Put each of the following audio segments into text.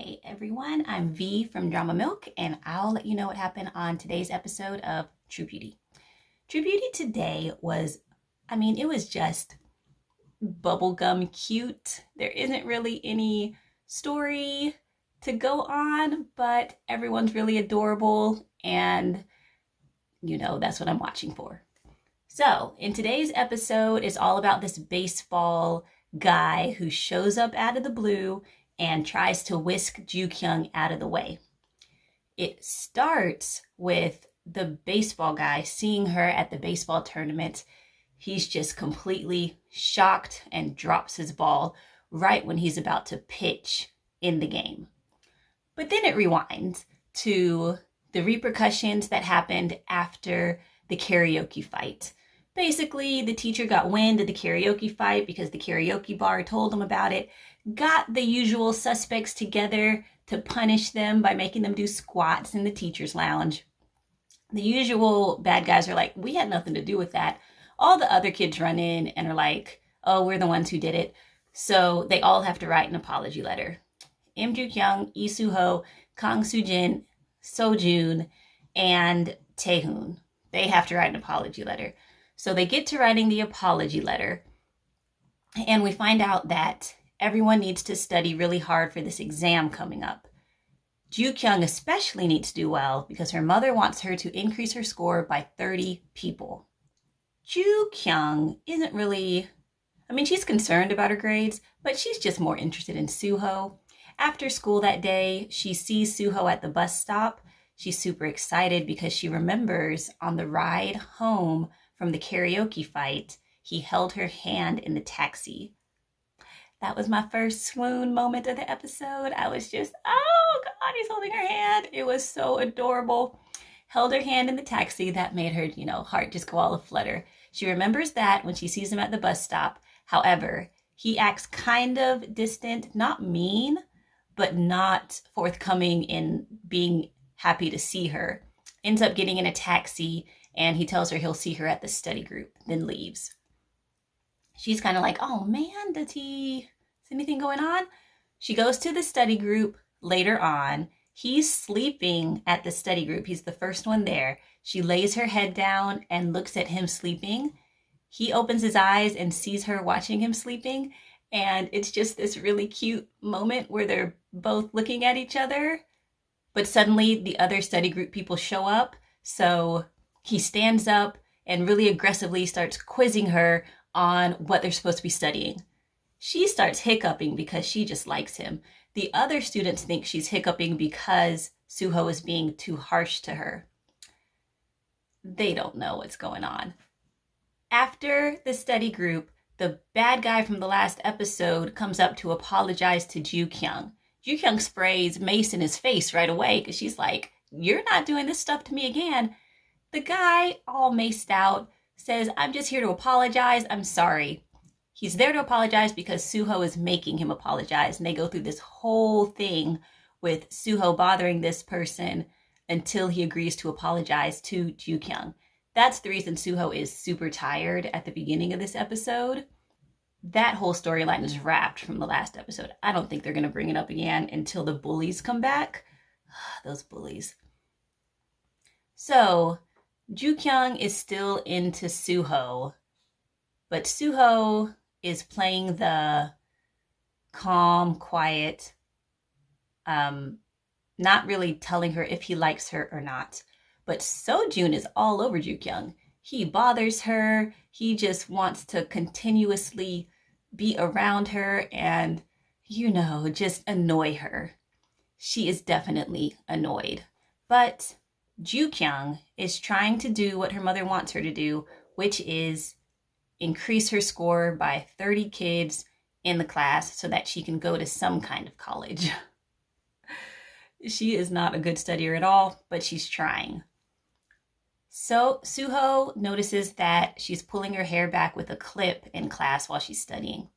Hey everyone, I'm V from Drama Milk, and I'll let you know what happened on today's episode of True Beauty. True Beauty today was, it was just bubblegum cute. There isn't really any story to go on, but everyone's really adorable, and that's what I'm watching for. So, in today's episode, it's all about this baseball guy who shows up out of the blue and tries to whisk Ju-kyung out of the way. It starts with the baseball guy seeing her at the baseball tournament. He's just completely shocked and drops his ball right when he's about to pitch in the game. But then it rewinds to the repercussions that happened after the karaoke fight. Basically, the teacher got wind of the karaoke fight because the karaoke bar told him about it, got the usual suspects together to punish them by making them do squats in the teacher's lounge. The usual bad guys are like, we had nothing to do with that. All the other kids run in and are like, oh, we're the ones who did it. So they all have to write an apology letter. Ju-kyung, Suho, Kang Soo-jin, Seo-joon, and Tae-hoon. They have to write an apology letter. So they get to writing the apology letter, and we find out that everyone needs to study really hard for this exam coming up. Ju-kyung especially needs to do well because her mother wants her to increase her score by 30 people. Ju-kyung isn't really, she's concerned about her grades, but she's just more interested in Suho. After school that day, she sees Suho at the bus stop. She's super excited because she remembers on the ride home from the karaoke fight, he held her hand in the taxi. That was my first swoon moment of the episode. I was just, oh God, he's holding her hand. It was so adorable. Held her hand in the taxi. That made her, heart just go all aflutter. She remembers that when she sees him at the bus stop. However, he acts kind of distant, not mean, but not forthcoming in being happy to see her. Ends up getting in a taxi, and he tells her he'll see her at the study group, then leaves. She's kind of like, oh man, is anything going on? She goes to the study group later on. He's sleeping at the study group. He's the first one there. She lays her head down and looks at him sleeping. He opens his eyes and sees her watching him sleeping. And it's just this really cute moment where they're both looking at each other. But suddenly the other study group people show up. So he stands up and really aggressively starts quizzing her on what they're supposed to be studying. She starts hiccuping because she just likes him. The other students think she's hiccuping because Suho is being too harsh to her. They don't know what's going on. After the study group, the bad guy from the last episode comes up to apologize to Ju-kyung. Ju-kyung sprays mace in his face right away because she's like, you're not doing this stuff to me again. The guy, all maced out, says, I'm just here to apologize. I'm sorry. He's there to apologize because Suho is making him apologize. And they go through this whole thing with Suho bothering this person until he agrees to apologize to Ju-kyung. That's the reason Suho is super tired at the beginning of this episode. That whole storyline is wrapped from the last episode. I don't think they're going to bring it up again until the bullies come back. Those bullies. So Ju-kyung is still into Suho, but Suho is playing the calm, quiet, not really telling her if he likes her or not. But Seo-joon is all over Ju-kyung. He bothers her. He just wants to continuously be around her and, just annoy her. She is definitely annoyed. But Ju-kyung is trying to do what her mother wants her to do, which is increase her score by 30 kids in the class so that she can go to some kind of college. She is not a good studier at all, but she's trying. So Suho notices that she's pulling her hair back with a clip in class while she's studying.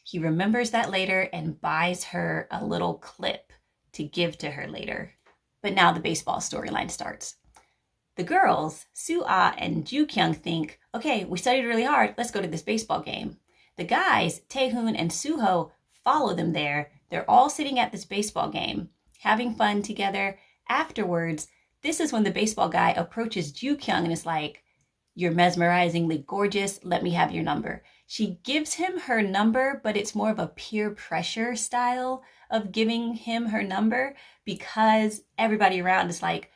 He remembers that later and buys her a little clip to give to her later. But now the baseball storyline starts. The girls, Soo-ah and Ju-kyung, think, okay, we studied really hard. Let's go to this baseball game. The guys, Tae-hoon and Suho, follow them there. They're all sitting at this baseball game, having fun together. Afterwards, this is when the baseball guy approaches Ju-kyung and is like, "You're mesmerizingly gorgeous. Let me have your number." She gives him her number, but it's more of a peer pressure style of giving him her number because everybody around is like,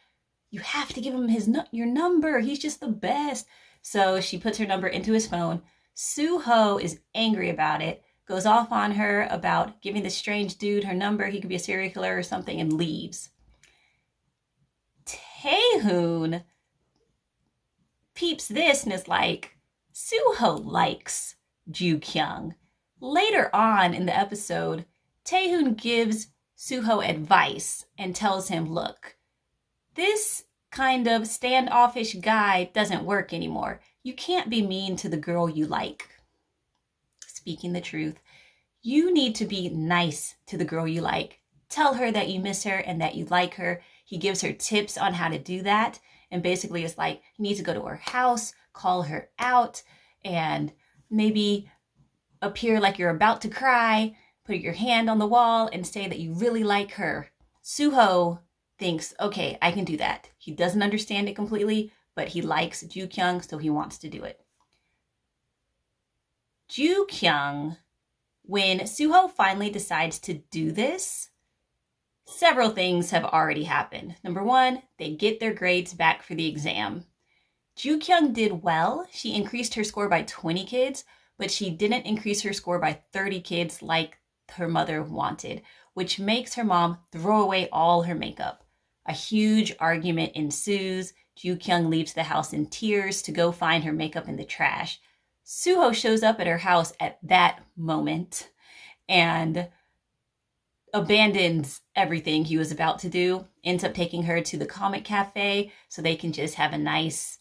"You have to give him your number. He's just the best." So she puts her number into his phone. Suho is angry about it, goes off on her about giving this strange dude her number. He could be a serial killer or something, and leaves. Tae-hoon peeps this and is like, Suho likes Ju-kyung. Later on in the episode, Tae-hoon gives Suho advice and tells him, look, this kind of standoffish guy doesn't work anymore. You can't be mean to the girl you like. Speaking the truth, you need to be nice to the girl you like. Tell her that you miss her and that you like her. He gives her tips on how to do that. And basically it's like, you need to go to her house, call her out, and maybe appear like you're about to cry, put your hand on the wall and say that you really like her. Suho thinks, okay, I can do that. He doesn't understand it completely, but he likes Ju-kyung, so he wants to do it. Ju-kyung, when Suho finally decides to do this, several things have already happened. Number one, they get their grades back for the exam. Ju-kyung did well. She increased her score by 20 kids, but she didn't increase her score by 30 kids like her mother wanted, which makes her mom throw away all her makeup. A huge argument ensues. Ju-kyung leaves the house in tears to go find her makeup in the trash. Suho shows up at her house at that moment and abandons everything he was about to do, ends up taking her to the comic cafe so they can just have a nice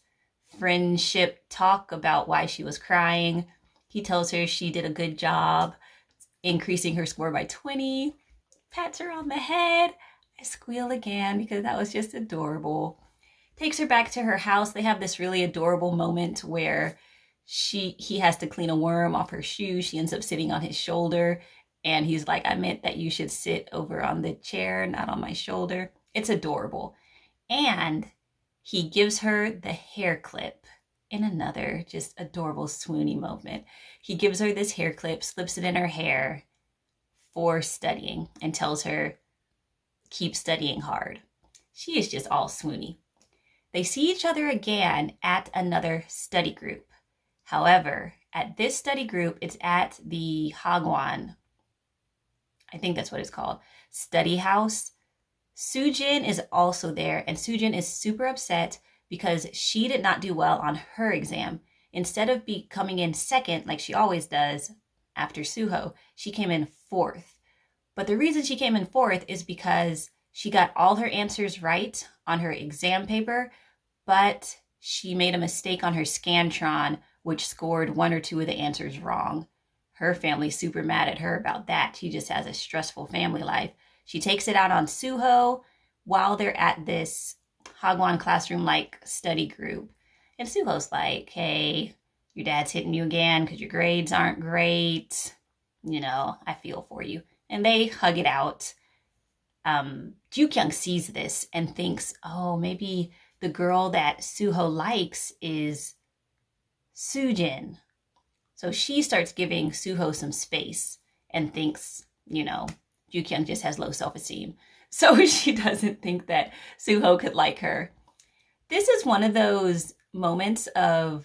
friendship talk about why she was crying. He tells her she did a good job increasing her score by 20, pats her on the head. I squeal again because that was just adorable. Takes her back to her house. They have this really adorable moment where he has to clean a worm off her shoe. She ends up sitting on his shoulder and he's like, I meant that you should sit over on the chair, not on my shoulder. It's adorable. And he gives her the hair clip in another just adorable swoony moment. He gives her this hair clip, slips it in her hair for studying and tells her, keep studying hard. She is just all swoony. They see each other again at another study group. However, at this study group, it's at the Hagwon, I think that's what it's called, study house. Seo-joon is also there, and Seo-joon is super upset because she did not do well on her exam. Instead of coming in second, like she always does after Suho, she came in fourth. But the reason she came in fourth is because she got all her answers right on her exam paper, but she made a mistake on her Scantron, which scored one or two of the answers wrong. Her family's super mad at her about that. She just has a stressful family life. She takes it out on Suho while they're at this Hagwon classroom-like study group. And Suho's like, hey, your dad's hitting you again because your grades aren't great. You know, I feel for you. And they hug it out. Ju-kyung sees this and thinks, oh, maybe the girl that Suho likes is Soo-jin. So she starts giving Suho some space and thinks, you know, Ju-kyung just has low self-esteem. So she doesn't think that Suho could like her. This is one of those moments where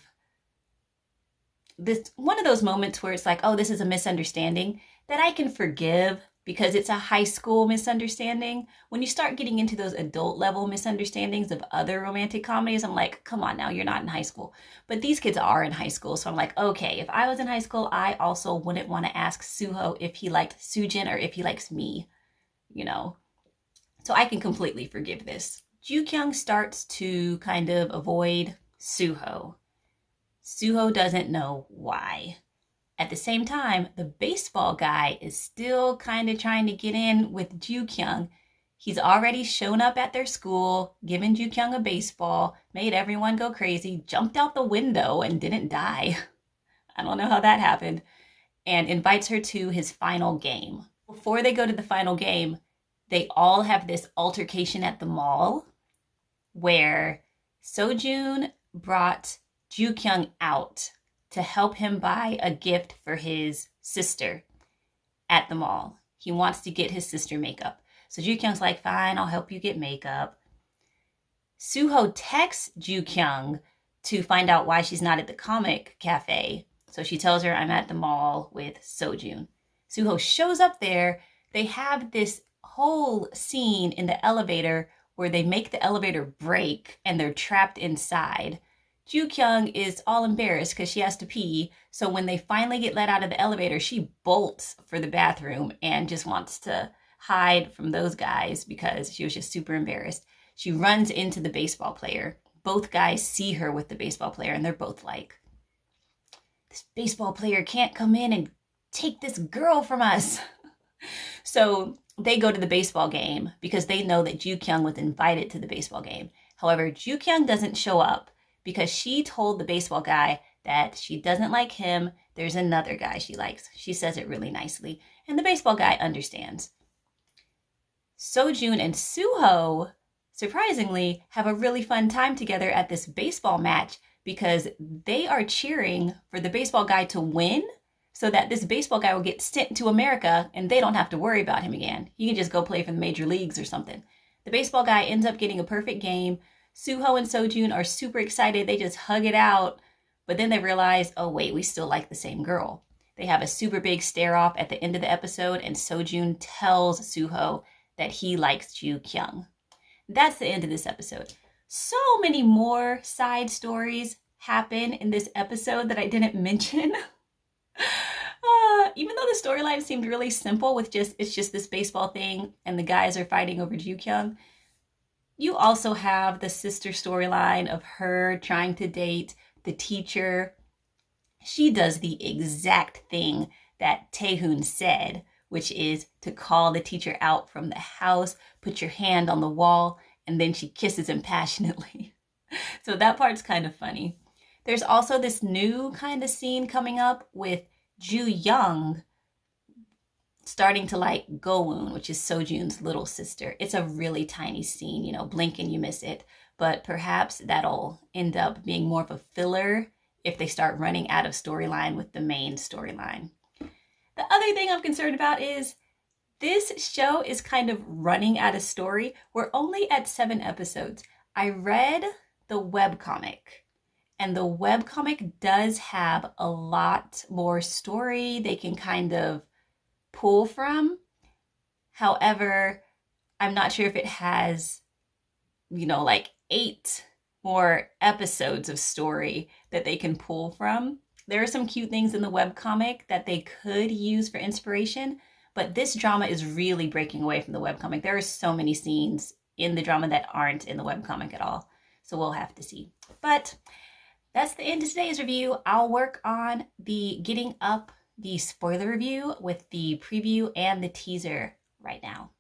it's like, oh, this is a misunderstanding that I can forgive because it's a high school misunderstanding. When you start getting into those adult level misunderstandings of other romantic comedies, I'm like, come on now, you're not in high school. But these kids are in high school. So I'm like, okay, if I was in high school, I also wouldn't want to ask Suho if he liked Soo-jin or if he likes me, you know. So I can completely forgive this. Ju-kyung starts to kind of avoid Suho. Suho doesn't know why. At the same time, the baseball guy is still kind of trying to get in with Ju-kyung. He's already shown up at their school, given Ju-kyung a baseball, made everyone go crazy, jumped out the window and didn't die. I don't know how that happened. And invites her to his final game. Before they go to the final game, they all have this altercation at the mall where Seo-joon brought Ju-kyung out to help him buy a gift for his sister at the mall. He wants to get his sister makeup. So Ju-kyung's like, fine, I'll help you get makeup. Suho texts Ju-kyung to find out why she's not at the comic cafe. So she tells her, I'm at the mall with Seo-joon. Suho shows up there. They have this whole scene in the elevator where they make the elevator break and they're trapped inside. Ju-kyung is all embarrassed because she has to pee. So when they finally get let out of the elevator, she bolts for the bathroom and just wants to hide from those guys because she was just super embarrassed. She runs into the baseball player. Both guys see her with the baseball player and they're both like, this baseball player can't come in and take this girl from us. So they go to the baseball game because they know that Ju-kyung was invited to the baseball game. However, Ju-kyung doesn't show up because she told the baseball guy that she doesn't like him. There's another guy she likes. She says it really nicely. And the baseball guy understands. Seo-joon and Suho, surprisingly, have a really fun time together at this baseball match because they are cheering for the baseball guy to win so that this baseball guy will get sent to America and they don't have to worry about him again. He can just go play for the major leagues or something. The baseball guy ends up getting a perfect game. Suho and Seo-joon are super excited. They just hug it out. But then they realize, oh wait, we still like the same girl. They have a super big stare off at the end of the episode and Seo-joon tells Suho that he likes Ju-kyung. That's the end of this episode. So many more side stories happen in this episode that I didn't mention. Even though the storyline seemed really simple with it's just this baseball thing and the guys are fighting over Ju-kyung, you also have the sister storyline of her trying to date the teacher. She does the exact thing that Tae-hoon said, which is to call the teacher out from the house, put your hand on the wall, and then she kisses him passionately. So that part's kind of funny. There's also this new kind of scene coming up with Ju-young starting to like Go-woon, which is Seo-joon's little sister. It's a really tiny scene, you know, blink and you miss it. But perhaps that'll end up being more of a filler if they start running out of storyline with the main storyline. The other thing I'm concerned about is this show is kind of running out of story. We're only at 7 episodes. I read the webcomic, and the webcomic does have a lot more story they can kind of pull from. However, I'm not sure if it has, you know, like 8 more episodes of story that they can pull from. There are some cute things in the webcomic that they could use for inspiration, but this drama is really breaking away from the webcomic. There are so many scenes in the drama that aren't in the webcomic at all. So we'll have to see. But that's the end of today's review. I'll work on getting up the spoiler review with the preview and the teaser right now.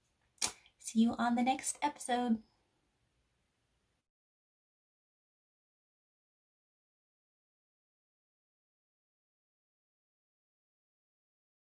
See you on the next episode.